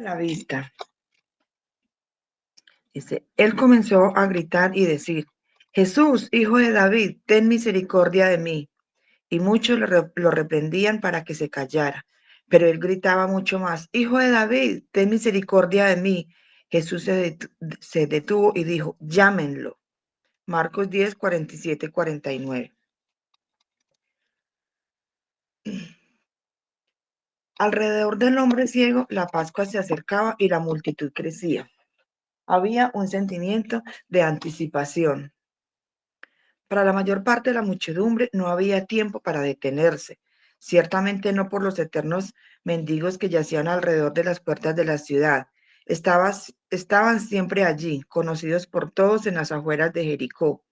la vista. Dice, él comenzó a gritar y decir, Jesús, hijo de David, ten misericordia de mí. Y muchos lo reprendían para que se callara. Pero él gritaba mucho más, Hijo de David, ten misericordia de mí. Jesús se detuvo y dijo, llámenlo. Marcos 10, 47, 49. Alrededor del hombre ciego, la Pascua se acercaba y la multitud crecía. Había un sentimiento de anticipación. Para la mayor parte de la muchedumbre no había tiempo para detenerse, ciertamente no por los eternos mendigos que yacían alrededor de las puertas de la ciudad. Estaban siempre allí, conocidos por todos en las afueras de Jericó.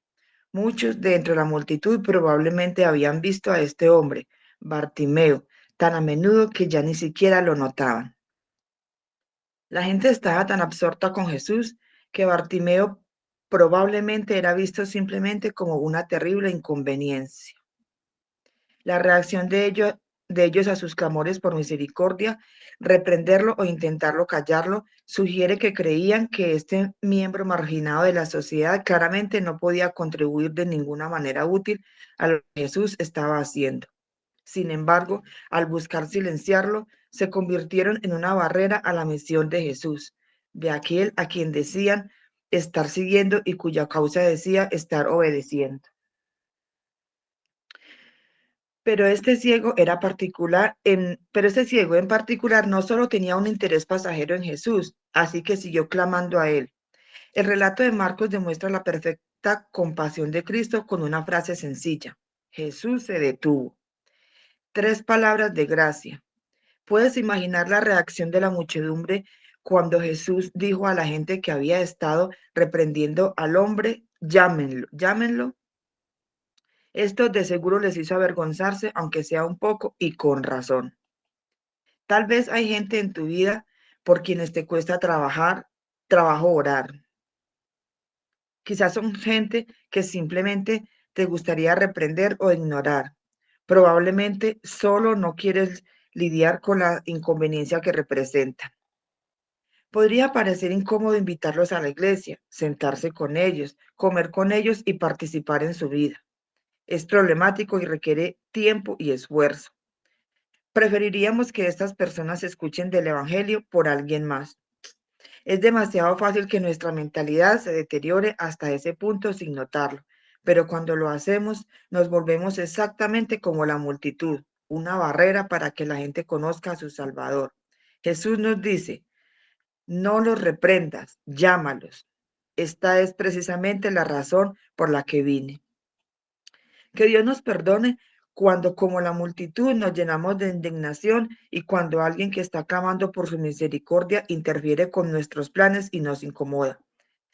Muchos de entre la multitud probablemente habían visto a este hombre, Bartimeo, tan a menudo que ya ni siquiera lo notaban. La gente estaba tan absorta con Jesús que Bartimeo probablemente era visto simplemente como una terrible inconveniencia. La reacción de ellos a sus clamores por misericordia, reprenderlo o intentarlo callarlo, sugiere que creían que este miembro marginado de la sociedad claramente no podía contribuir de ninguna manera útil a lo que Jesús estaba haciendo. Sin embargo, al buscar silenciarlo, se convirtieron en una barrera a la misión de Jesús, de aquel a quien decían estar siguiendo y cuya causa decía estar obedeciendo. Pero este ciego en particular no solo tenía un interés pasajero en Jesús, así que siguió clamando a él. El relato de Marcos demuestra la perfecta compasión de Cristo con una frase sencilla. Jesús se detuvo. 3 palabras de gracia. ¿Puedes imaginar la reacción de la muchedumbre cuando Jesús dijo a la gente que había estado reprendiendo al hombre, llámenlo, llámenlo? Esto de seguro les hizo avergonzarse, aunque sea un poco, y con razón. Tal vez hay gente en tu vida por quienes te cuesta trabajo orar. Quizás son gente que simplemente te gustaría reprender o ignorar. Probablemente solo no quieres lidiar con la inconveniencia que representa. Podría parecer incómodo invitarlos a la iglesia, sentarse con ellos, comer con ellos y participar en su vida. Es problemático y requiere tiempo y esfuerzo. Preferiríamos que estas personas escuchen del Evangelio por alguien más. Es demasiado fácil que nuestra mentalidad se deteriore hasta ese punto sin notarlo, pero cuando lo hacemos nos volvemos exactamente como la multitud, una barrera para que la gente conozca a su Salvador. Jesús nos dice, no los reprendas, llámalos. Esta es precisamente la razón por la que vine. Que Dios nos perdone cuando, como la multitud, nos llenamos de indignación y cuando alguien que está clamando por su misericordia interfiere con nuestros planes y nos incomoda.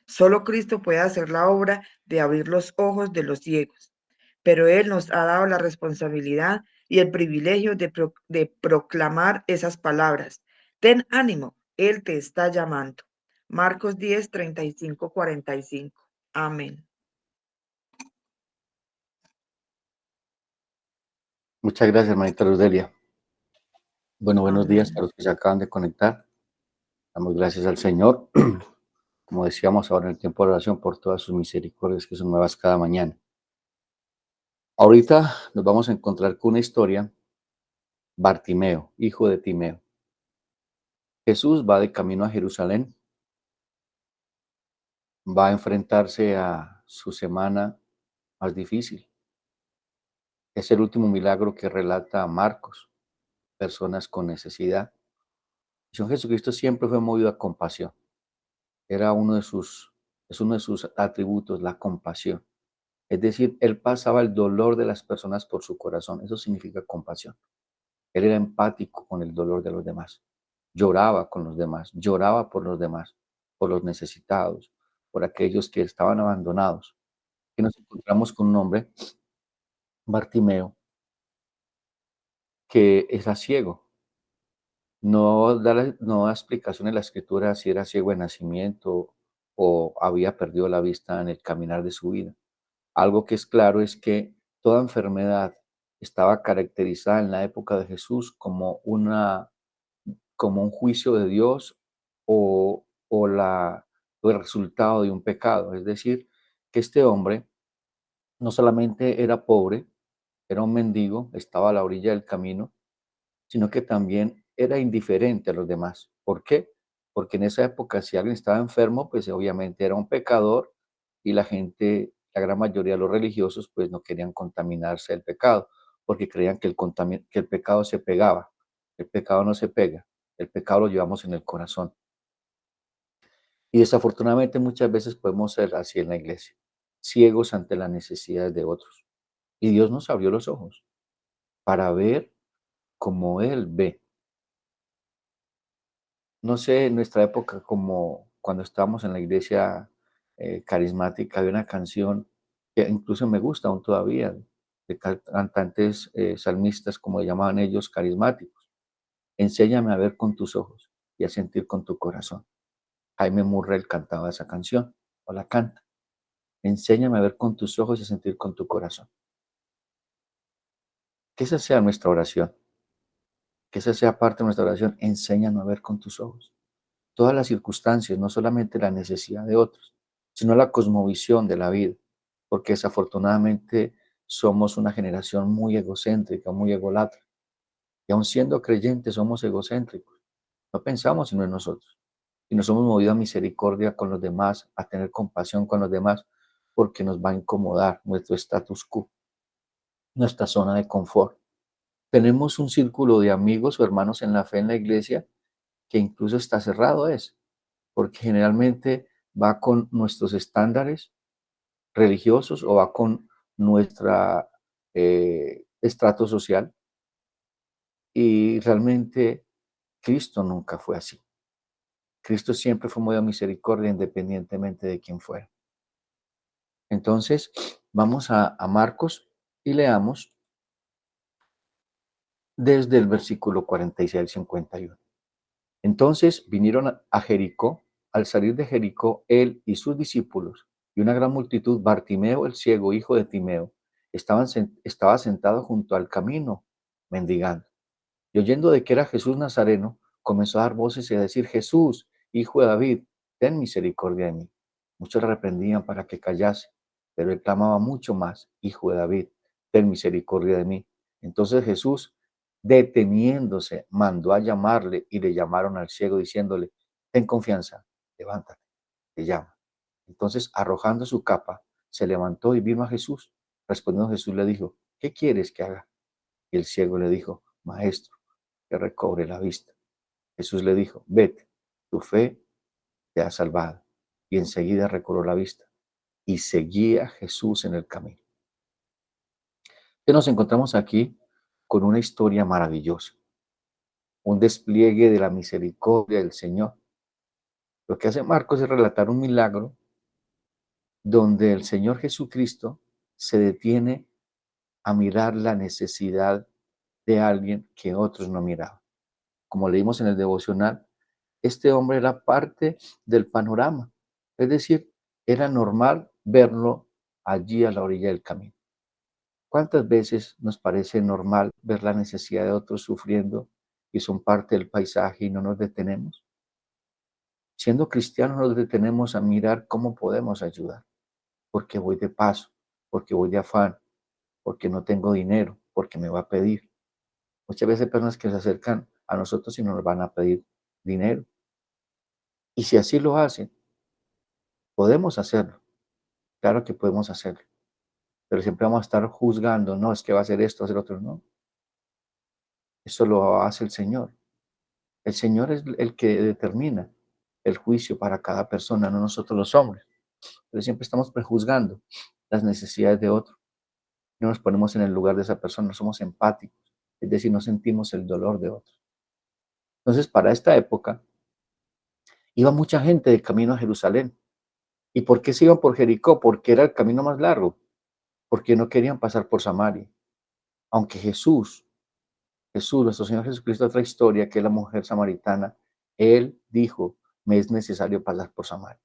Solo Cristo puede hacer la obra de abrir los ojos de los ciegos, pero Él nos ha dado la responsabilidad y el privilegio de proclamar esas palabras. Ten ánimo, Él te está llamando. Marcos 10, 35, 45. Amén. Muchas gracias, hermanita Ludelia. Bueno, buenos días Amén. para los que se acaban de conectar. Damos gracias al Señor, como decíamos ahora en el tiempo de oración, por todas sus misericordias que son nuevas cada mañana. Ahorita nos vamos a encontrar con una historia, Bartimeo, hijo de Timeo. Jesús va de camino a Jerusalén, va a enfrentarse a su semana más difícil. Es el último milagro que relata Marcos, personas con necesidad. El Señor Jesucristo siempre fue movido a compasión. Era es uno de sus atributos, la compasión. Es decir, él pasaba el dolor de las personas por su corazón. Eso significa compasión. Él era empático con el dolor de los demás. Lloraba con los demás, lloraba por los demás, por los necesitados, por aquellos que estaban abandonados. Y nos encontramos con un hombre, Bartimeo, que era ciego. No da explicación en la escritura si era ciego de nacimiento o había perdido la vista en el caminar de su vida. Algo que es claro es que toda enfermedad estaba caracterizada en la época de Jesús como un juicio de Dios o el resultado de un pecado. Es decir, que este hombre no solamente era pobre, era un mendigo, estaba a la orilla del camino, sino que también era indiferente a los demás. ¿Por qué? Porque en esa época si alguien estaba enfermo, pues obviamente era un pecador y la gente, la gran mayoría de los religiosos, pues no querían contaminarse del pecado, porque creían que que el pecado se pegaba. El pecado no se pega, el pecado lo llevamos en el corazón. Y desafortunadamente muchas veces podemos ser así en la iglesia, ciegos ante las necesidades de otros. Y Dios nos abrió los ojos para ver como Él ve. No sé, en nuestra época, como cuando estábamos en la iglesia carismática, había una canción que incluso me gusta aún todavía, de cantantes salmistas, como llamaban ellos, carismáticos. Enséñame a ver con tus ojos y a sentir con tu corazón. Jaime Murrell cantaba esa canción, o la canta. Enséñame a ver con tus ojos y a sentir con tu corazón. Que esa sea nuestra oración, que esa sea parte de nuestra oración. Enséñame a ver con tus ojos todas las circunstancias, no solamente la necesidad de otros, sino la cosmovisión de la vida, porque desafortunadamente somos una generación muy egocéntrica, muy egolatra, y aun siendo creyentes somos egocéntricos, no pensamos sino en nosotros, y nos hemos movido a misericordia con los demás, a tener compasión con los demás, porque nos va a incomodar nuestro status quo, nuestra zona de confort. Tenemos un círculo de amigos o hermanos en la fe en la iglesia que incluso está cerrado es, porque generalmente va con nuestros estándares religiosos o va con nuestra estrato social y realmente Cristo nunca fue así. Cristo siempre fue muy a misericordia independientemente de quién fuera. Entonces, vamos a Marcos y leamos desde el versículo 46 al 51. Entonces vinieron a Jericó. Al salir de Jericó, él y sus discípulos y una gran multitud, Bartimeo el ciego, hijo de Timeo, estaba sentado junto al camino, mendigando. Y oyendo de que era Jesús Nazareno, comenzó a dar voces y a decir: Jesús, hijo de David, ten misericordia de mí. Muchos le reprendían para que callase, pero él clamaba mucho más: Hijo de David, ten misericordia de mí. Entonces Jesús, deteniéndose, mandó a llamarle, y le llamaron al ciego diciéndole: ten confianza, levántate, te llama. Entonces, arrojando su capa, se levantó y vino a Jesús. Respondiendo Jesús le dijo: ¿qué quieres que haga? Y el ciego le dijo: Maestro, que recobre la vista. Jesús le dijo: vete, tu fe te ha salvado. Y enseguida recobró la vista y seguía a Jesús en el camino. Que nos encontramos aquí con una historia maravillosa, un despliegue de la misericordia del Señor. Lo que hace Marcos es relatar un milagro donde el Señor Jesucristo se detiene a mirar la necesidad de alguien que otros no miraban. Como leímos en el devocional, este hombre era parte del panorama, es decir, era normal verlo allí a la orilla del camino. ¿Cuántas veces nos parece normal ver la necesidad de otros sufriendo y son parte del paisaje y no nos detenemos? Siendo cristianos nos detenemos a mirar cómo podemos ayudar, porque voy de paso, porque voy de afán, porque no tengo dinero, porque me va a pedir. Muchas veces hay personas que se acercan a nosotros y nos van a pedir dinero. Y si así lo hacen, podemos hacerlo. Claro que podemos hacerlo. Pero siempre vamos a estar juzgando, no, es que va a hacer esto, va a hacer otro, no. Eso lo hace el Señor. El Señor es el que determina el juicio para cada persona, no nosotros los hombres. Pero siempre estamos prejuzgando las necesidades de otro. No nos ponemos en el lugar de esa persona, no somos empáticos, es decir, no sentimos el dolor de otro. Entonces, para esta época, iba mucha gente de camino a Jerusalén. ¿Y por qué se iban por Jericó? Porque era el camino más largo, porque no querían pasar por Samaria. Aunque Jesús, nuestro Señor Jesucristo, otra historia, que es la mujer samaritana, él dijo: me es necesario pasar por Samaria,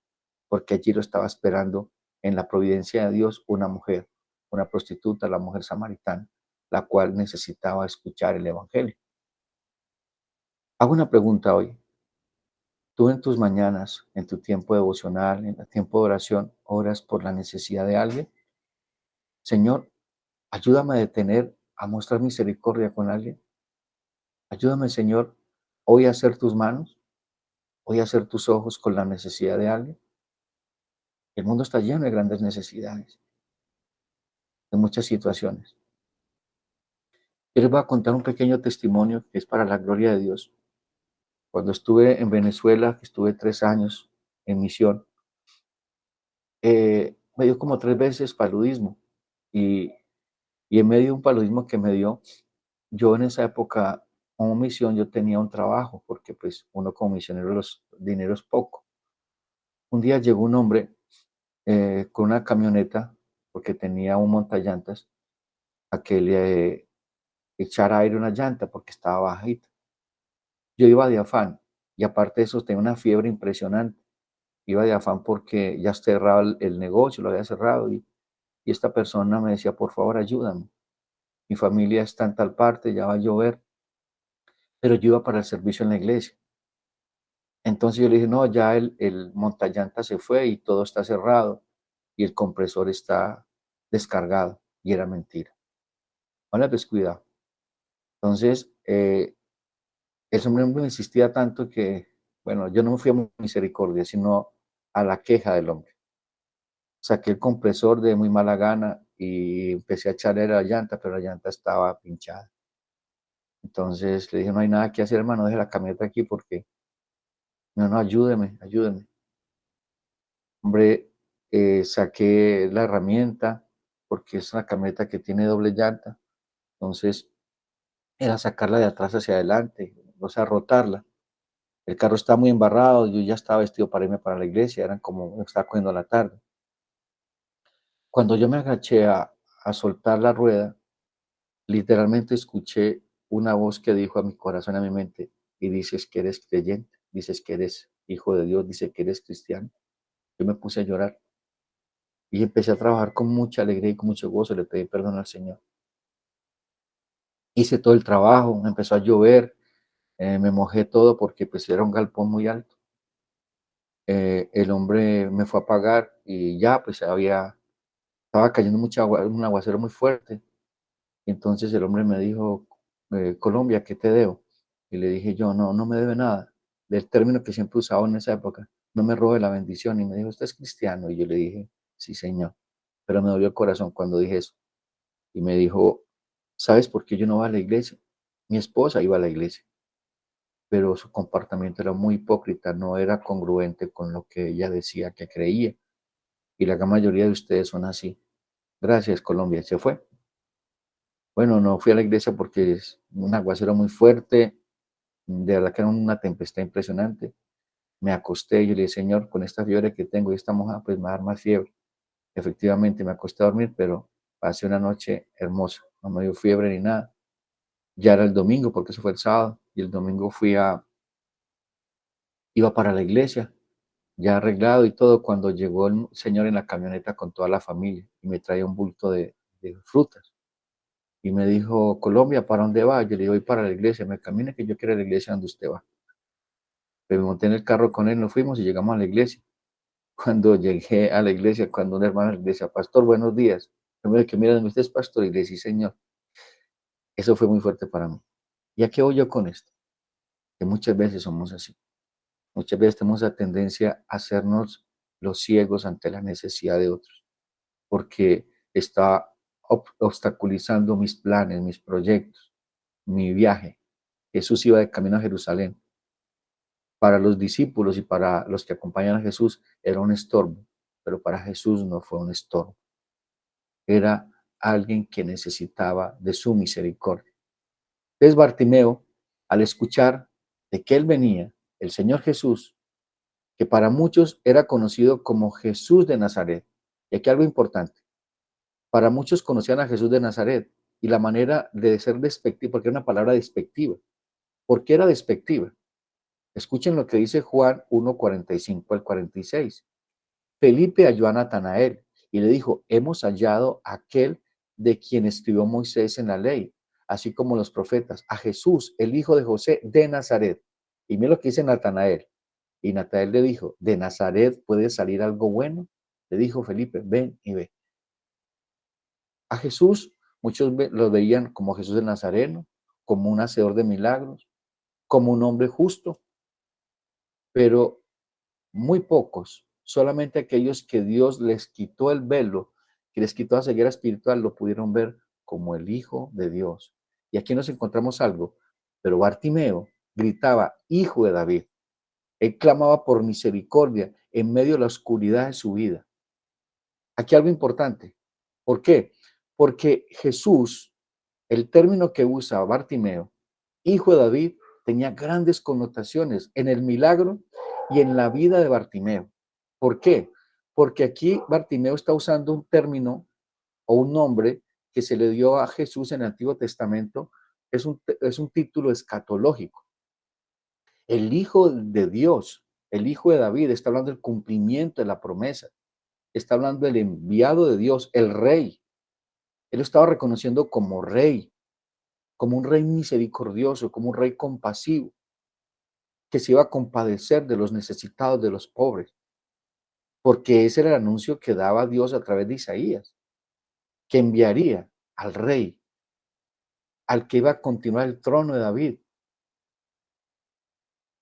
porque allí lo estaba esperando en la providencia de Dios una mujer, una prostituta, la mujer samaritana, la cual necesitaba escuchar el evangelio. Hago una pregunta hoy: Tú en tus mañanas, en tu tiempo devocional, en el tiempo de oración, oras por la necesidad de alguien. Señor, ayúdame a mostrar misericordia con alguien. Ayúdame, Señor, hoy a ser tus manos, hoy a ser tus ojos con la necesidad de alguien. El mundo está lleno de grandes necesidades, de muchas situaciones. Yo les voy a contar un pequeño testimonio que es para la gloria de Dios. Cuando estuve en Venezuela, que estuve 3 años en misión, me dio como 3 veces paludismo. Y, y en medio de un paludismo que me dio, yo en esa época, como misión, yo tenía un trabajo, porque pues uno como misionero, los dinero es poco. Un día llegó un hombre con una camioneta, porque tenía un montallantas, a que le echara aire a una llanta, porque estaba bajita. Yo iba de afán, y aparte de eso tenía una fiebre impresionante. Iba de afán porque ya cerraba el negocio, lo había cerrado, y esta persona me decía, por favor, ayúdame. Mi familia está en tal parte, ya va a llover, pero yo iba para el servicio en la iglesia. Entonces yo le dije, no, ya el montallanta se fue y todo está cerrado y el compresor está descargado. Y era mentira. Ahora pues cuidado. Entonces, el hombre me insistía tanto que, bueno, yo no me fui a misericordia, sino a la queja del hombre. Saqué el compresor de muy mala gana y empecé a echarle a la llanta, pero la llanta estaba pinchada. Entonces le dije, no hay nada que hacer, hermano, deje la camioneta aquí porque, no, no, ayúdeme, ayúdeme. Hombre, saqué la herramienta porque es una camioneta que tiene doble llanta. Entonces era sacarla de atrás hacia adelante, o sea, rotarla. El carro estaba muy embarrado, yo ya estaba vestido para irme para la iglesia, eran como, me estaba cogiendo la tarde. Cuando yo me agaché a soltar la rueda, literalmente escuché una voz que dijo a mi corazón, a mi mente, y dices que eres creyente, dices que eres hijo de Dios, dice que eres cristiano. Yo me puse a llorar y empecé a trabajar con mucha alegría y con mucho gozo, le pedí perdón al Señor. Hice todo el trabajo, empezó a llover, me mojé todo porque pues era un galpón muy alto. El hombre me fue a pagar y ya pues estaba cayendo mucha agua, un aguacero muy fuerte. Y entonces el hombre me dijo, Colombia, ¿qué te debo? Y le dije yo, no, no me debe nada. Del término que siempre usaba en esa época, no me robe la bendición. Y me dijo, ¿usted es cristiano? Y yo le dije, sí, señor. Pero me dolió el corazón cuando dije eso. Y me dijo, ¿sabes por qué yo no voy a la iglesia? Mi esposa iba a la iglesia, pero su comportamiento era muy hipócrita, no era congruente con lo que ella decía que creía. Y la gran mayoría de ustedes son así. Gracias, Colombia. Se fue. Bueno, no fui a la iglesia porque es un aguacero muy fuerte, de verdad que era una tempestad impresionante. Me acosté y yo le dije, Señor, con esta fiebre que tengo y esta mojada, pues me va a dar más fiebre. Efectivamente, me acosté a dormir, pero pasé una noche hermosa. No me dio fiebre ni nada. Ya era el domingo, porque eso fue el sábado, y el domingo iba para la iglesia, ya arreglado y todo, cuando llegó el señor en la camioneta con toda la familia y me traía un bulto de frutas. Y me dijo, Colombia, ¿para dónde va? Yo le digo, voy para la iglesia. Me camina que yo quiero ir a la iglesia donde usted va. Me monté en el carro con él, nos fuimos y llegamos a la iglesia. Cuando llegué a la iglesia, cuando un hermano de la iglesia, pastor, buenos días. Primero que mira, usted es pastor, y le dije, sí, señor. Eso fue muy fuerte para mí. ¿Y a qué voy yo con esto? Que muchas veces somos así. Muchas veces tenemos la tendencia a hacernos los ciegos ante la necesidad de otros, porque está obstaculizando mis planes, mis proyectos, mi viaje. Jesús iba de camino a Jerusalén. Para los discípulos y para los que acompañan a Jesús era un estorbo, pero para Jesús no fue un estorbo. Era alguien que necesitaba de su misericordia. Entonces Bartimeo, al escuchar de que él venía, el Señor Jesús, que para muchos era conocido como Jesús de Nazaret. Y aquí algo importante. Para muchos conocían a Jesús de Nazaret y la manera de ser despectiva, porque era una palabra despectiva. ¿Por qué era despectiva? Escuchen lo que dice Juan 1:45 al 46. Felipe halló a Natanael y le dijo, hemos hallado a aquel de quien escribió Moisés en la ley, así como los profetas, a Jesús, el hijo de José de Nazaret. Y mira lo que dice Natanael. Y Natanael le dijo, ¿de Nazaret puede salir algo bueno? Le dijo Felipe, ven y ve. A Jesús, muchos lo veían como Jesús de Nazareno, como un hacedor de milagros, como un hombre justo, pero muy pocos, solamente aquellos que Dios les quitó el velo, que les quitó la ceguera espiritual, lo pudieron ver como el Hijo de Dios. Y aquí nos encontramos algo, pero Bartimeo gritaba, Hijo de David. Él clamaba por misericordia en medio de la oscuridad de su vida. Aquí algo importante. ¿Por qué? Porque Jesús, el término que usa Bartimeo, hijo de David, tenía grandes connotaciones en el milagro y en la vida de Bartimeo. ¿Por qué? Porque aquí Bartimeo está usando un término o un nombre que se le dio a Jesús en el Antiguo Testamento. Es un título escatológico. El Hijo de Dios, el Hijo de David, está hablando del cumplimiento de la promesa. Está hablando del enviado de Dios, el Rey. Él lo estaba reconociendo como Rey, como un Rey misericordioso, como un Rey compasivo, que se iba a compadecer de los necesitados, de los pobres, porque ese era el anuncio que daba Dios a través de Isaías, que enviaría al Rey, al que iba a continuar el trono de David,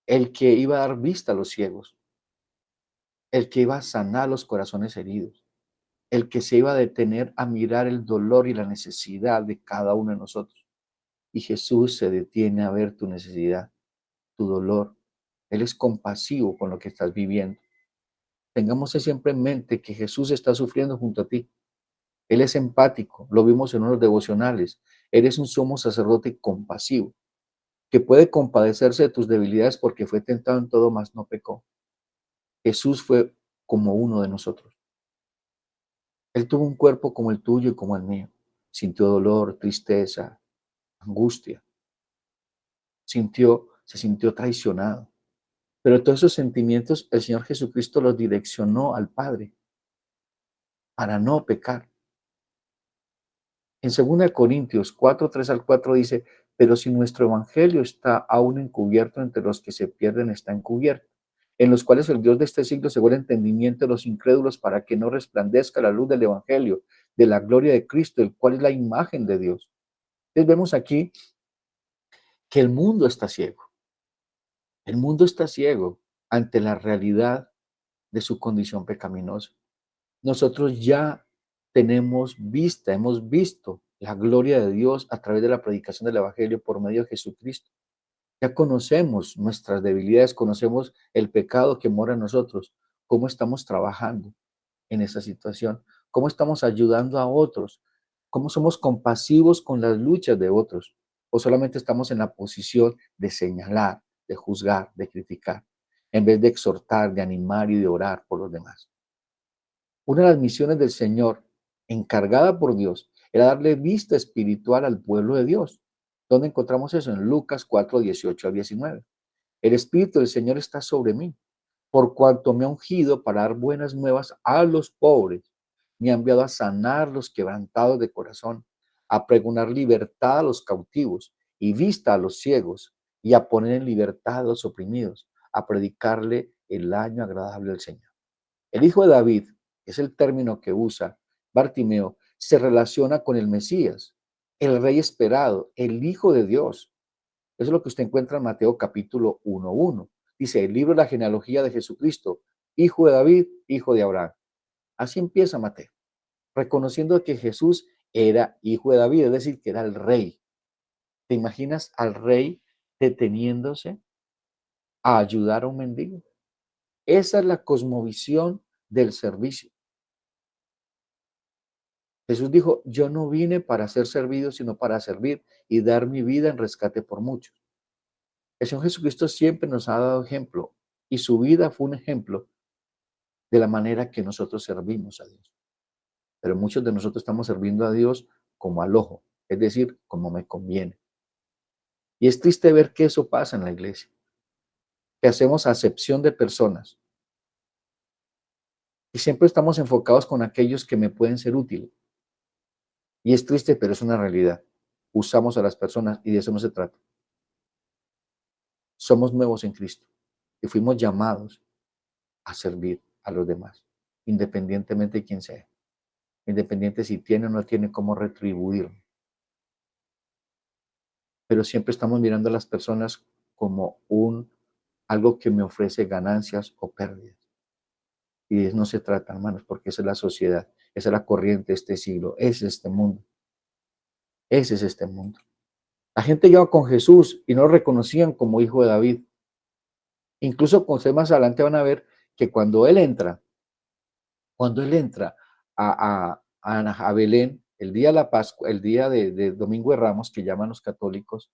el que iba a dar vista a los ciegos, el que iba a sanar los corazones heridos, el que se iba a detener a mirar el dolor y la necesidad de cada uno de nosotros. Y Jesús se detiene a ver tu necesidad, tu dolor. Él es compasivo con lo que estás viviendo. Tengamos siempre en mente que Jesús está sufriendo junto a ti. Él es empático, lo vimos en unos devocionales. Él es un sumo sacerdote compasivo, que puede compadecerse de tus debilidades porque fue tentado en todo, mas no pecó. Jesús fue como uno de nosotros. Él tuvo un cuerpo como el tuyo y como el mío. Sintió dolor, tristeza, angustia. Se sintió traicionado. Pero todos esos sentimientos el Señor Jesucristo los direccionó al Padre para no pecar. En 2 Corintios 4, 3 al 4 dice, pero si nuestro evangelio está aún encubierto, entre los que se pierden está encubierto, en los cuales el Dios de este siglo cegó el entendimiento de los incrédulos para que no resplandezca la luz del evangelio, de la gloria de Cristo, el cual es la imagen de Dios. Entonces vemos aquí que el mundo está ciego. El mundo está ciego ante la realidad de su condición pecaminosa. Nosotros ya hemos visto la gloria de Dios a través de la predicación del Evangelio por medio de Jesucristo. Ya conocemos nuestras debilidades, conocemos el pecado que mora en nosotros, cómo estamos trabajando en esa situación, cómo estamos ayudando a otros, cómo somos compasivos con las luchas de otros, o solamente estamos en la posición de señalar, de juzgar, de criticar, en vez de exhortar, de animar y de orar por los demás. Una de las misiones del Señor, encargada por Dios, era darle vista espiritual al pueblo de Dios. ¿Dónde encontramos eso? En Lucas 4, 18 al 19. El Espíritu del Señor está sobre mí, por cuanto me ha ungido para dar buenas nuevas a los pobres. Me ha enviado a sanar los quebrantados de corazón, a pregonar libertad a los cautivos y vista a los ciegos, y a poner en libertad a los oprimidos, a predicarle el año agradable del Señor. El hijo de David, que es el término que usa Bartimeo, se relaciona con el Mesías, el rey esperado, el Hijo de Dios. Eso es lo que usted encuentra en Mateo capítulo 1:1. Dice, el libro de la genealogía de Jesucristo, hijo de David, hijo de Abraham. Así empieza Mateo, reconociendo que Jesús era hijo de David, es decir, que era el rey. ¿Te imaginas al rey deteniéndose a ayudar a un mendigo? Esa es la cosmovisión del servicio. Jesús dijo, yo no vine para ser servido, sino para servir y dar mi vida en rescate por muchos. El Señor Jesucristo siempre nos ha dado ejemplo y su vida fue un ejemplo de la manera que nosotros servimos a Dios. Pero muchos de nosotros estamos sirviendo a Dios como al ojo, es decir, como me conviene. Y es triste ver que eso pasa en la iglesia, que hacemos acepción de personas y siempre estamos enfocados con aquellos que me pueden ser útiles. Y es triste, pero es una realidad. Usamos a las personas y de eso no se trata. Somos nuevos en Cristo. y fuimos llamados a servir a los demás, independientemente de quién sea, independiente si tiene o no tiene cómo retribuir. Pero siempre estamos mirando a las personas como algo que me ofrece ganancias o pérdidas. Y de eso no se trata, hermanos, porque esa es la sociedad, esa es la corriente de este siglo, ese es este mundo, ese es este mundo. La gente llegaba con Jesús y no lo reconocían como hijo de David. Incluso con ustedes más adelante van a ver que cuando él entra a Belén, el día de la Pascua, el día de Domingo de Ramos, que llaman los católicos,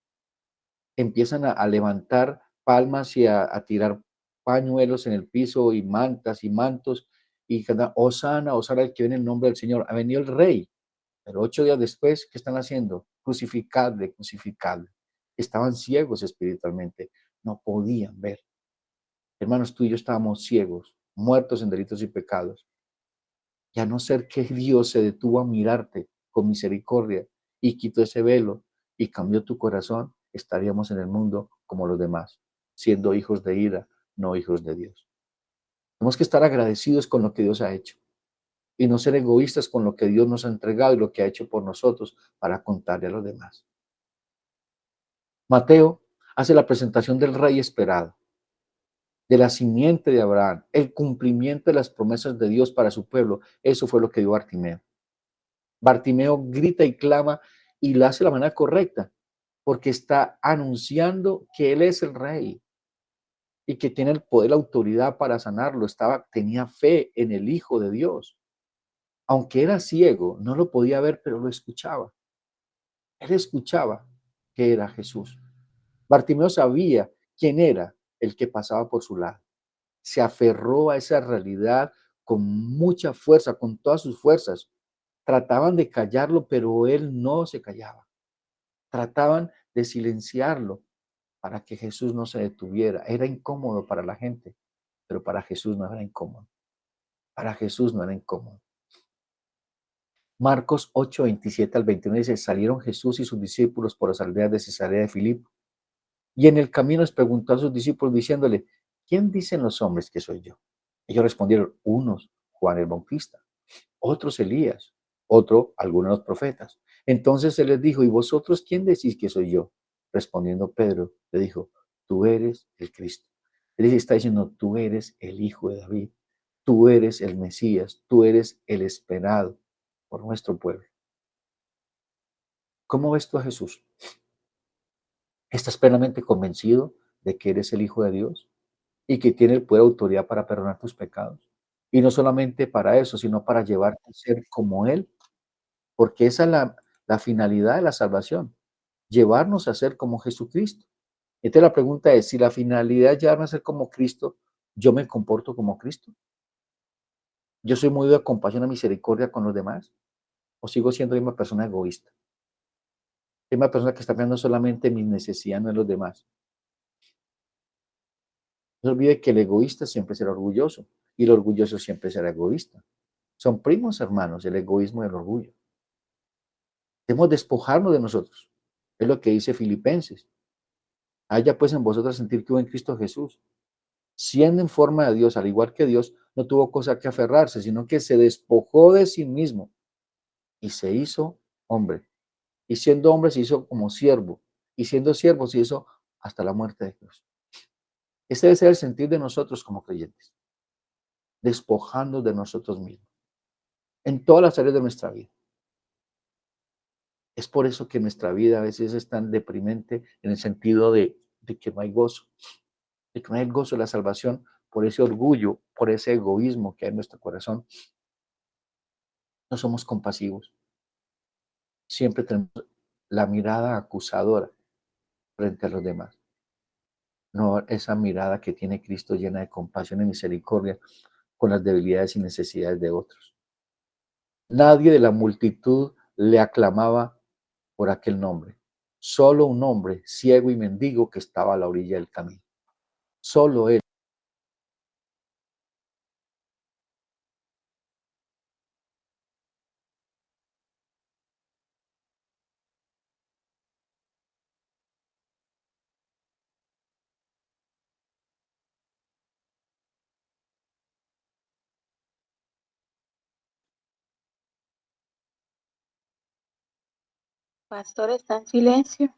empiezan a levantar palmas y a tirar pañuelos en el piso y mantas y mantos y cantar, Hosana, Hosana el que viene en el nombre del Señor, ha venido el Rey. Pero 8 días después, ¿qué están haciendo? Crucificadle, crucificadle. Estaban ciegos espiritualmente, no podían ver. Hermanos, tú y yo estábamos ciegos, muertos en delitos y pecados. Y a no ser que Dios se detuvo a mirarte con misericordia y quitó ese velo y cambió tu corazón, estaríamos en el mundo como los demás, siendo hijos de ira, no hijos de Dios. Tenemos que estar agradecidos con lo que Dios ha hecho y no ser egoístas con lo que Dios nos ha entregado y lo que ha hecho por nosotros para contarle a los demás. Mateo hace la presentación del rey esperado, de la simiente de Abraham, el cumplimiento de las promesas de Dios para su pueblo. Eso fue lo que dio Bartimeo. Bartimeo grita y clama y lo hace de la manera correcta, porque está anunciando que él es el rey y que tiene el poder, la autoridad para sanarlo. Tenía fe en el Hijo de Dios. Aunque era ciego, no lo podía ver, pero lo escuchaba. Él escuchaba que era Jesús. Bartimeo sabía quién era el que pasaba por su lado. Se aferró a esa realidad con mucha fuerza, con todas sus fuerzas. Trataban de callarlo, pero él no se callaba. Trataban de silenciarlo para que Jesús no se detuviera. Era incómodo para la gente, pero para Jesús no era incómodo. Para Jesús no era incómodo. Marcos 8, 27 al 21 dice, salieron Jesús y sus discípulos por las aldeas de Cesarea de Filipo. Y en el camino les preguntó a sus discípulos diciéndole, ¿quién dicen los hombres que soy yo? Ellos respondieron, unos, Juan el Bautista, otros Elías, otro, algunos de los profetas. Entonces él les dijo, ¿y vosotros quién decís que soy yo? Respondiendo Pedro, le dijo, tú eres el Cristo. Él está diciendo, tú eres el Hijo de David, tú eres el Mesías, tú eres el esperado por nuestro pueblo. ¿Cómo ves tú a Jesús? ¿Estás plenamente convencido de que eres el Hijo de Dios y que tiene el poder y autoridad para perdonar tus pecados? Y no solamente para eso, sino para llevarte a ser como Él, porque esa es la finalidad de la salvación, llevarnos a ser como Jesucristo. Entonces la pregunta es, si la finalidad es llevarme a ser como Cristo, ¿yo me comporto como Cristo? ¿Yo soy movido a compasión, a misericordia con los demás? ¿O sigo siendo la misma persona egoísta? La misma persona que está mirando solamente mis necesidades, no en los demás. No se olvide que el egoísta siempre será orgulloso y el orgulloso siempre será egoísta. Son primos hermanos, el egoísmo y el orgullo. Debemos despojarnos de nosotros. Es lo que dice Filipenses. Haya pues en vosotros sentir que hubo en Cristo Jesús. Siendo en forma de Dios, al igual que Dios, no tuvo cosa que aferrarse, sino que se despojó de sí mismo y se hizo hombre. Y siendo hombre se hizo como siervo. Y siendo siervo se hizo hasta la muerte de Cristo. Este debe ser el sentir de nosotros como creyentes. Despojando de nosotros mismos. En todas las áreas de nuestra vida. Es por eso que nuestra vida a veces es tan deprimente en el sentido de que no hay gozo. De que no hay gozo de la salvación por ese orgullo, por ese egoísmo que hay en nuestro corazón. No somos compasivos. Siempre tenemos la mirada acusadora frente a los demás. No esa mirada que tiene Cristo llena de compasión y misericordia con las debilidades y necesidades de otros. Nadie de la multitud le aclamaba por aquel nombre. Solo un hombre ciego y mendigo que estaba a la orilla del camino. Solo él. Pastor está en silencio.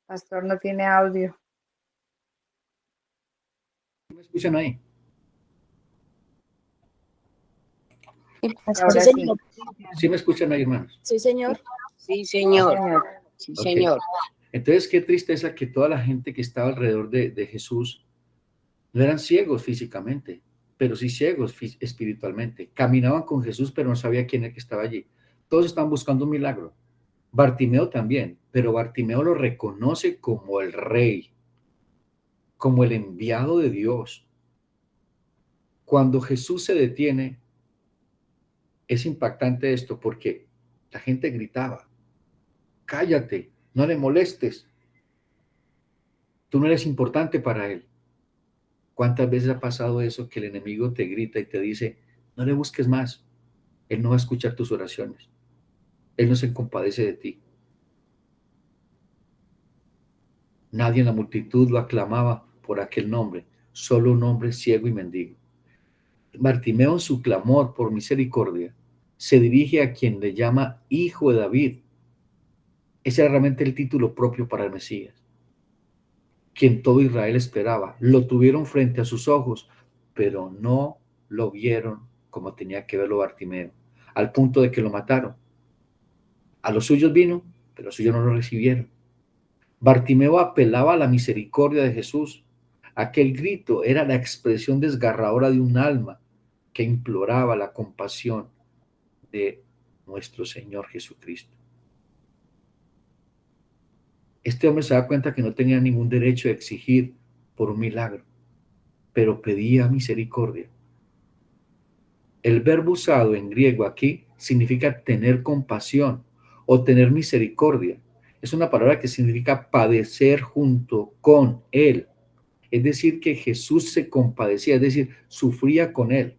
Pastor no tiene audio. ¿Me escuchan ahí? Ahora Sí, sí. señor. ¿Sí me escuchan ahí, hermanos? Sí, señor. Sí, señor. Sí, Ok. señor. Entonces, qué tristeza que toda la gente que estaba alrededor de Jesús no eran ciegos físicamente, pero sí ciegos espiritualmente. Caminaban con Jesús, pero no sabía quién era el que estaba allí. Todos estaban buscando un milagro. Bartimeo también, pero Bartimeo lo reconoce como el rey, como el enviado de Dios. Cuando Jesús se detiene, es impactante esto porque la gente gritaba, cállate, no le molestes, tú no eres importante para él. ¿Cuántas veces ha pasado eso que el enemigo te grita y te dice, no le busques más, él no va a escuchar tus oraciones, él no se compadece de ti? Nadie en la multitud lo aclamaba por aquel nombre, solo un hombre ciego y mendigo. Bartimeo en su clamor por misericordia se dirige a quien le llama Hijo de David. Ese era realmente el título propio para el Mesías, quien todo Israel esperaba. Lo tuvieron frente a sus ojos, pero no lo vieron como tenía que verlo Bartimeo, al punto de que lo mataron. A los suyos vino, pero los suyos no lo recibieron. Bartimeo apelaba a la misericordia de Jesús. Aquel grito era la expresión desgarradora de un alma que imploraba la compasión de nuestro Señor Jesucristo. Este hombre se da cuenta que no tenía ningún derecho a exigir por un milagro, pero pedía misericordia. El verbo usado en griego aquí significa tener compasión o tener misericordia. Es una palabra que significa padecer junto con él. Es decir, que Jesús se compadecía, es decir, sufría con él.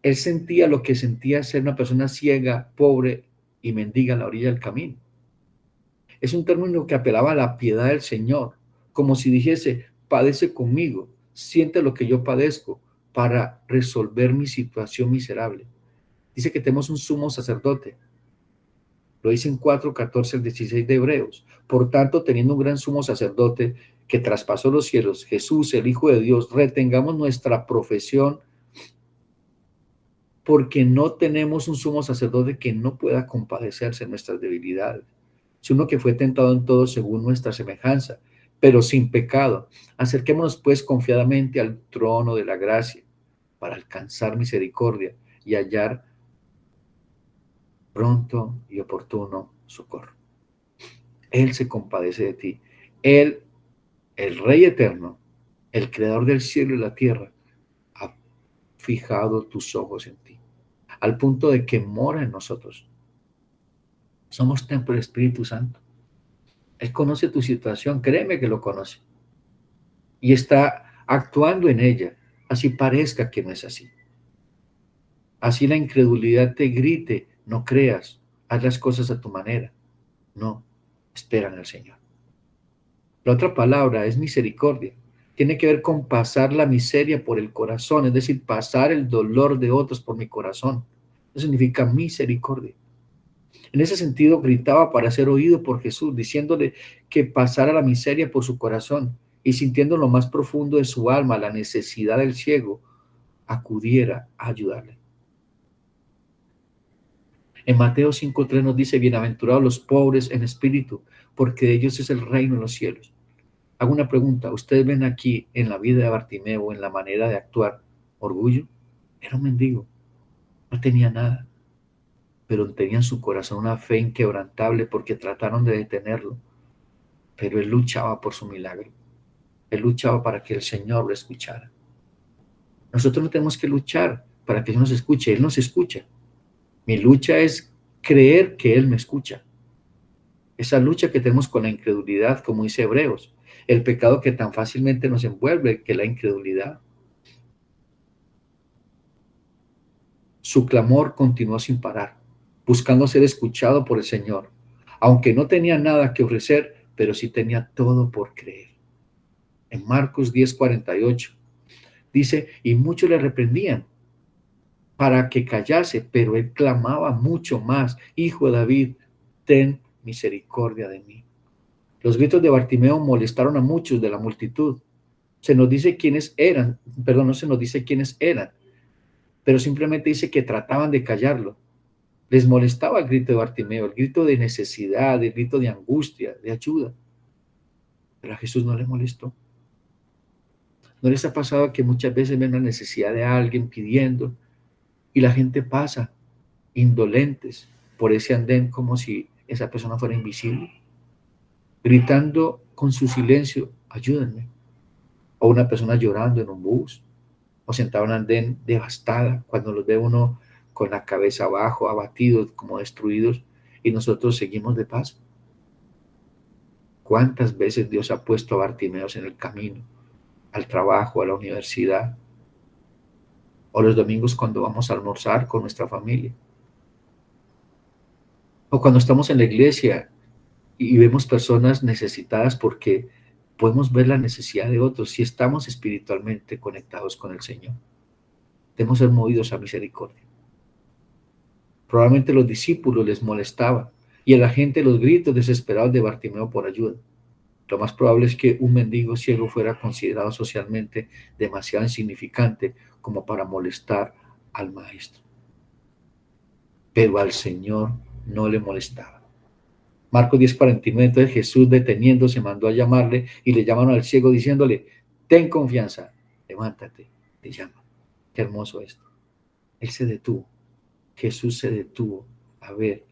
Él sentía lo que sentía ser una persona ciega, pobre y mendiga a la orilla del camino. Es un término que apelaba a la piedad del Señor, como si dijese, padece conmigo, siente lo que yo padezco para resolver mi situación miserable. Dice que tenemos un sumo sacerdote. Lo dice en 4:14 al 16 de Hebreos. Por tanto, teniendo un gran sumo sacerdote que traspasó los cielos, Jesús, el Hijo de Dios, retengamos nuestra profesión, porque no tenemos un sumo sacerdote que no pueda compadecerse de nuestras debilidades, sino que fue tentado en todo según nuestra semejanza, pero sin pecado. Acerquémonos pues confiadamente al trono de la gracia para alcanzar misericordia y hallar pronto y oportuno socorro. Él se compadece de ti. Él, el Rey eterno, el creador del cielo y la tierra, ha fijado tus ojos en ti, al punto de que mora en nosotros. Somos templo del Espíritu Santo. Él conoce tu situación, créeme que lo conoce. Y está actuando en ella, así parezca que no es así. Así la incredulidad te grite, no creas, haz las cosas a tu manera. No, espera en el Señor. La otra palabra es misericordia. Tiene que ver con pasar la miseria por el corazón, es decir, pasar el dolor de otros por mi corazón. Eso significa misericordia. En ese sentido, gritaba para ser oído por Jesús, diciéndole que pasara la miseria por su corazón y sintiendo en lo más profundo de su alma la necesidad del ciego, acudiera a ayudarle. En Mateo 5:3 nos dice, bienaventurados los pobres en espíritu, porque de ellos es el reino de los cielos. Hago una pregunta, ¿ustedes ven aquí en la vida de Bartimeo, en la manera de actuar, orgullo? Era un mendigo, no tenía nada, pero tenía en su corazón una fe inquebrantable porque trataron de detenerlo, pero él luchaba por su milagro. Él luchaba para que el Señor lo escuchara. Nosotros no tenemos que luchar para que Él nos escuche, Él nos escucha. Mi lucha es creer que Él me escucha. Esa lucha que tenemos con la incredulidad, como dice Hebreos, el pecado que tan fácilmente nos envuelve, que la incredulidad. Su clamor continuó sin parar, buscando ser escuchado por el Señor. aunque no tenía nada que ofrecer, pero sí tenía todo por creer. En Marcos 10:48 dice, y muchos le reprendían para que callase, pero él clamaba mucho más, Hijo de David, ten misericordia de mí. Los gritos de Bartimeo molestaron a muchos de la multitud. Se nos dice quiénes eran, perdón, no se nos dice quiénes eran, pero simplemente dice que trataban de callarlo. Les molestaba el grito de Bartimeo, el grito de necesidad, el grito de angustia, de ayuda. Pero a Jesús no le molestó. ¿No les ha pasado que muchas veces ven la necesidad de alguien pidiendo y la gente pasa indolentes por ese andén como si esa persona fuera invisible, gritando con su silencio, ayúdenme? O una persona llorando en un bus, o sentada en un andén devastada, cuando los ve uno con la cabeza abajo, abatidos, como destruidos, y nosotros seguimos de paso. ¿Cuántas veces Dios ha puesto a Bartimeos en el camino, al trabajo, a la universidad, o los domingos cuando vamos a almorzar con nuestra familia, o cuando estamos en la iglesia y vemos personas necesitadas porque podemos ver la necesidad de otros si estamos espiritualmente conectados con el Señor? Debemos ser movidos a misericordia. Probablemente los discípulos les molestaba y a la gente los gritos desesperados de Bartimeo por ayuda. Lo más probable es que un mendigo ciego fuera considerado socialmente demasiado insignificante como para molestar al maestro. Pero al Señor no le molestaba. Marcos 10:49, entonces Jesús deteniéndose mandó a llamarle y le llamaron al ciego diciéndole, ten confianza, levántate, te llama. Qué hermoso esto. Él se detuvo. Jesús se detuvo a ver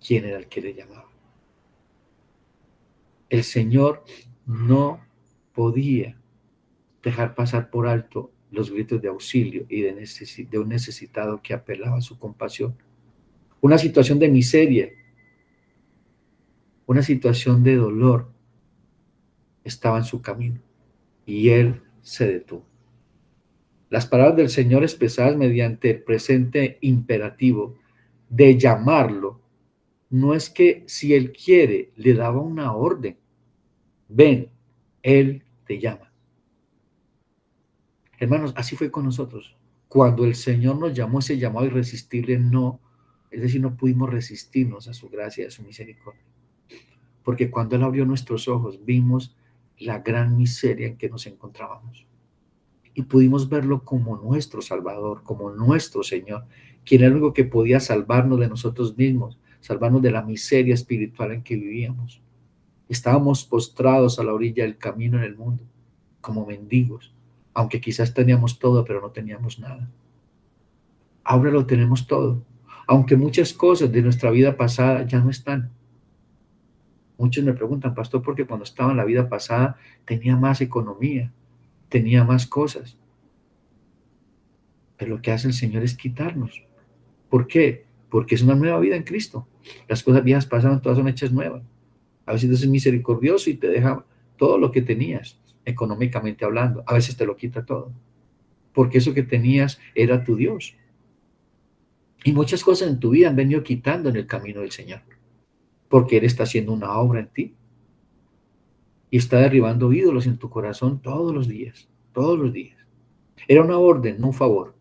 quién era el que le llamaba. El Señor no podía dejar pasar por alto los gritos de auxilio y de un necesitado que apelaba a su compasión. Una situación de miseria, una situación de dolor estaba en su camino y él se detuvo. Las palabras del Señor expresadas mediante el presente imperativo de llamarlo, no es que si él quiere, le daba una orden. Ven, él te llama. Hermanos, así fue con nosotros. Cuando el Señor nos llamó, ese llamado irresistible no, es decir, no pudimos resistirnos a su gracia y a su misericordia. Porque cuando Él abrió nuestros ojos, vimos la gran miseria en que nos encontrábamos. Y pudimos verlo como nuestro Salvador, como nuestro Señor, quien era el único que podía salvarnos de nosotros mismos, salvarnos de la miseria espiritual en que vivíamos. Estábamos postrados a la orilla del camino en el mundo, como mendigos, aunque quizás teníamos todo, pero no teníamos nada. Ahora lo tenemos todo, aunque muchas cosas de nuestra vida pasada ya no están. Muchos me preguntan, pastor, porque cuando estaba en la vida pasada tenía más economía, tenía más cosas. Pero lo que hace el Señor es quitarnos. ¿Por qué? Porque es una nueva vida en Cristo. Las cosas viejas pasaron, todas son hechas nuevas. A veces Dios es misericordioso y te deja todo lo que tenías, económicamente hablando. A veces te lo quita todo. Porque eso que tenías era tu Dios. Y muchas cosas en tu vida han venido quitando en el camino del Señor. Porque Él está haciendo una obra en ti. Y está derribando ídolos en tu corazón todos los días. Todos los días. Era una orden, no un favor.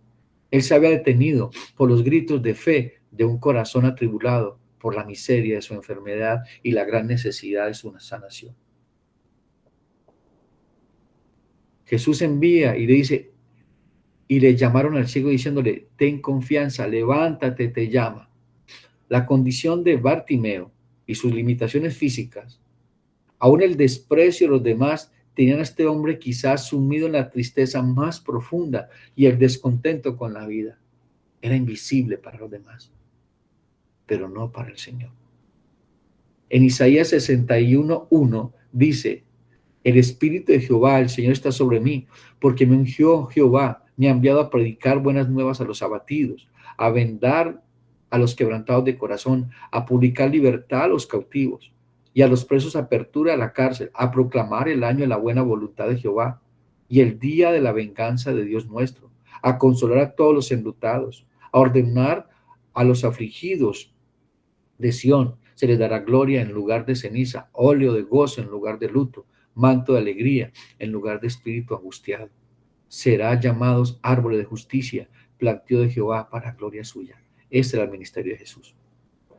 Él se había detenido por los gritos de fe de un corazón atribulado por la miseria de su enfermedad y la gran necesidad de su sanación. Jesús envía y le dice, y le llamaron al ciego diciéndole, ten confianza, levántate, te llama. La condición de Bartimeo y sus limitaciones físicas, aún el desprecio de los demás, tenían a este hombre quizás sumido en la tristeza más profunda y el descontento con la vida. Era invisible para los demás, pero no para el Señor. En Isaías 61:1 dice, el Espíritu de Jehová, el Señor está sobre mí, porque me ungió Jehová, me ha enviado a predicar buenas nuevas a los abatidos, a vendar a los quebrantados de corazón, a publicar libertad a los cautivos y a los presos apertura a la cárcel, a proclamar el año de la buena voluntad de Jehová y el día de la venganza de Dios nuestro, a consolar a todos los enlutados, a ordenar a los afligidos de Sión, Se les dará gloria en lugar de ceniza, óleo de gozo en lugar de luto, manto de alegría en lugar de espíritu angustiado. Serán llamados árboles de justicia, plantío de Jehová para gloria suya. Este era el ministerio de Jesús.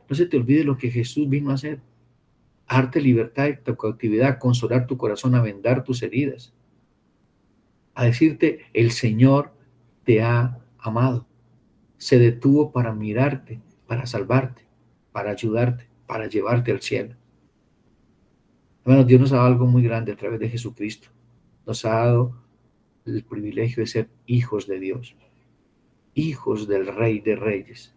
No se te olvide lo que Jesús vino a hacer. Darte libertad de tu cautividad, consolar tu corazón, a vendar tus heridas, a decirte, el Señor te ha amado. Se detuvo para mirarte, para salvarte, para ayudarte, para llevarte al cielo. Hermanos, Dios nos ha dado algo muy grande a través de Jesucristo. Nos ha dado el privilegio de ser hijos de Dios, hijos del Rey de Reyes.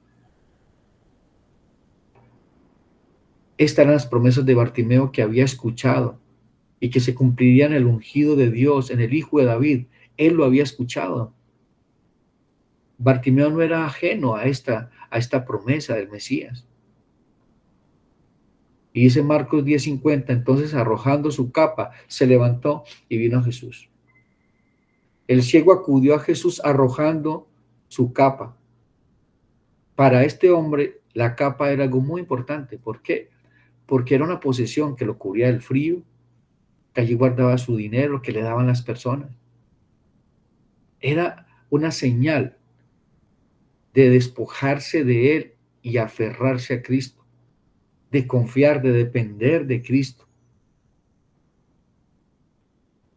Estas eran las promesas de Bartimeo que había escuchado y que se cumplirían en el ungido de Dios, en el Hijo de David. Él lo había escuchado. Bartimeo no era ajeno a esta promesa del Mesías. Y dice Marcos 10:50, entonces arrojando su capa, se levantó y vino a Jesús. El ciego acudió a Jesús arrojando su capa. Para este hombre, la capa era algo muy importante. ¿Por qué? Porque era una posesión que lo cubría del frío, que allí guardaba su dinero, que le daban las personas. Era una señal de despojarse de él y aferrarse a Cristo, de confiar, de depender de Cristo.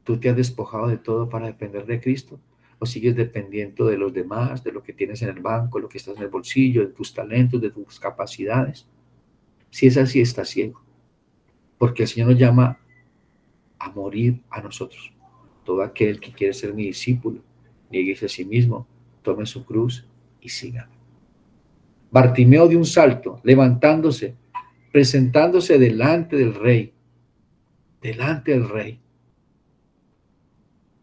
¿Tú te has despojado de todo para depender de Cristo? ¿O sigues dependiendo de los demás, de lo que tienes en el banco, lo que estás en el bolsillo, de tus talentos, de tus capacidades? Si es así, estás ciego. Porque el Señor nos llama a morir a nosotros. Todo aquel que quiere ser mi discípulo, nieguese a sí mismo, tome su cruz y sígame. Bartimeo dio un salto, levantándose, presentándose delante del Rey. Delante del Rey.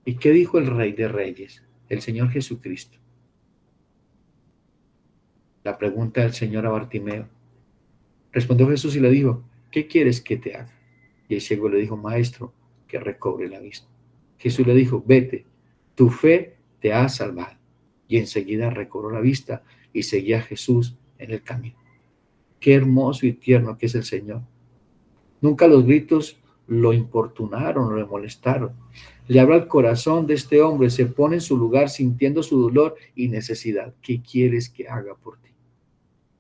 ¿Y qué dijo el Rey de Reyes? El Señor Jesucristo. La pregunta del Señor a Bartimeo. Respondió Jesús y le dijo, ¿qué quieres que te haga? Y el ciego le dijo, Maestro, que recobre la vista. Jesús le dijo, vete, tu fe te ha salvado. Y enseguida recobró la vista y seguía a Jesús en el camino. Qué hermoso y tierno que es el Señor. Nunca los gritos lo importunaron o le molestaron. Le habla al corazón de este hombre, se pone en su lugar sintiendo su dolor y necesidad. ¿Qué quieres que haga por ti?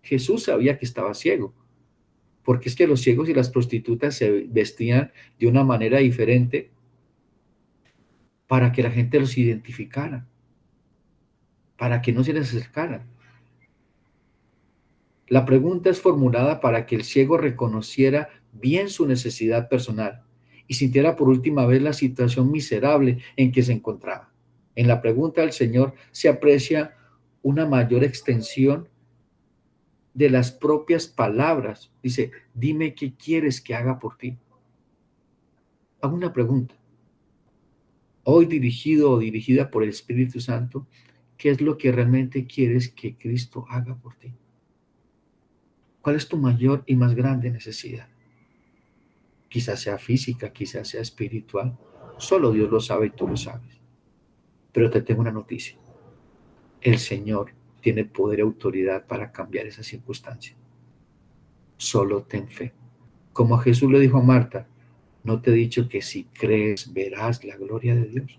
Jesús sabía que estaba ciego, porque es que los ciegos y las prostitutas se vestían de una manera diferente para que la gente los identificara, para que no se les acercara. La pregunta es formulada para que el ciego reconociera bien su necesidad personal y sintiera por última vez la situación miserable en que se encontraba. En la pregunta del Señor se aprecia una mayor extensión de las propias palabras. Dice, dime qué quieres que haga por ti. Hago una pregunta. Hoy dirigido o dirigida por el Espíritu Santo, ¿qué es lo que realmente quieres que Cristo haga por ti? ¿Cuál es tu mayor y más grande necesidad? Quizás sea física, quizás sea espiritual. Solo Dios lo sabe y tú lo sabes. Pero te tengo una noticia. El Señor tiene poder y autoridad para cambiar esa circunstancia. Solo ten fe. Como Jesús le dijo a Marta, ¿no te he dicho que si crees verás la gloria de Dios?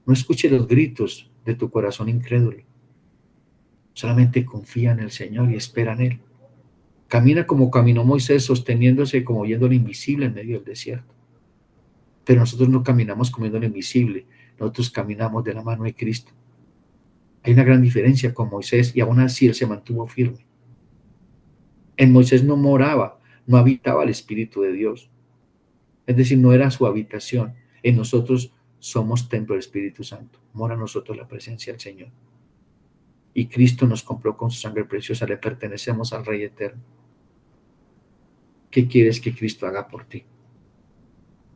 No escuches los gritos de tu corazón incrédulo. Solamente confía en el Señor y espera en Él. Camina como caminó Moisés, sosteniéndose como viendo lo invisible en medio del desierto. Pero nosotros no caminamos como viendo lo invisible, nosotros caminamos de la mano de Cristo. Hay una gran diferencia con Moisés y aún así él se mantuvo firme. En Moisés no moraba, no habitaba el Espíritu de Dios. Es decir, no era su habitación. En nosotros somos templo del Espíritu Santo. Mora en nosotros la presencia del Señor. Y Cristo nos compró con su sangre preciosa, le pertenecemos al Rey eterno. ¿Qué quieres que Cristo haga por ti?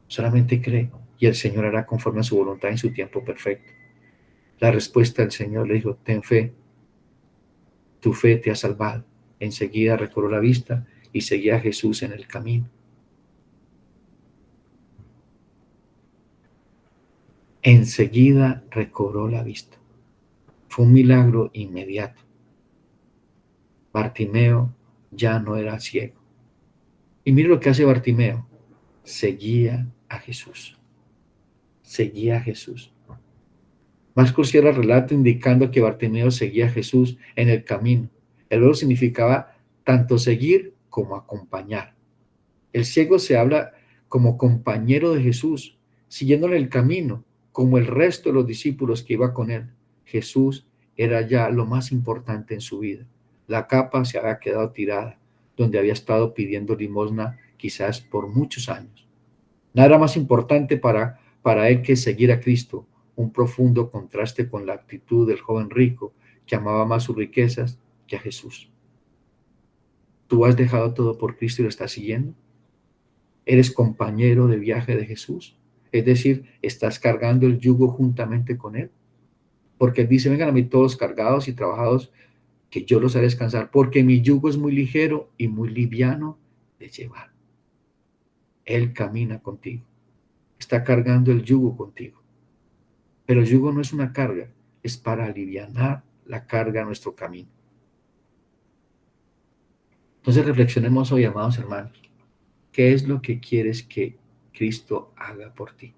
Solamente cree y el Señor hará conforme a su voluntad en su tiempo perfecto. La respuesta del Señor le dijo, ten fe, tu fe te ha salvado. Enseguida recobró la vista y seguía a Jesús en el camino. Enseguida recobró la vista. Fue un milagro inmediato. Bartimeo ya no era ciego, Y mire lo que hace Bartimeo. Seguía a Jesús. Seguía a Jesús. Marcos cierra el relato indicando que Bartimeo seguía a Jesús en el camino. El verbo significaba tanto seguir como acompañar. El ciego se habla como compañero de Jesús, siguiéndole el camino, como el resto de los discípulos que iba con él. Jesús era ya lo más importante en su vida. La capa se había quedado tirada, donde había estado pidiendo limosna quizás por muchos años. Nada era más importante para él que seguir a Cristo, un profundo contraste con la actitud del joven rico que amaba más sus riquezas que a Jesús. ¿Tú has dejado todo por Cristo y lo estás siguiendo? ¿Eres compañero de viaje de Jesús? Es decir, ¿estás cargando el yugo juntamente con Él? Porque Él dice, vengan a mí todos cargados y trabajados, que yo los haré descansar, porque mi yugo es muy ligero y muy liviano de llevar. Él camina contigo, está cargando el yugo contigo. Pero el yugo no es una carga, es para alivianar la carga a nuestro camino. Entonces reflexionemos hoy, amados hermanos. ¿Qué es lo que quieres que Cristo haga por ti?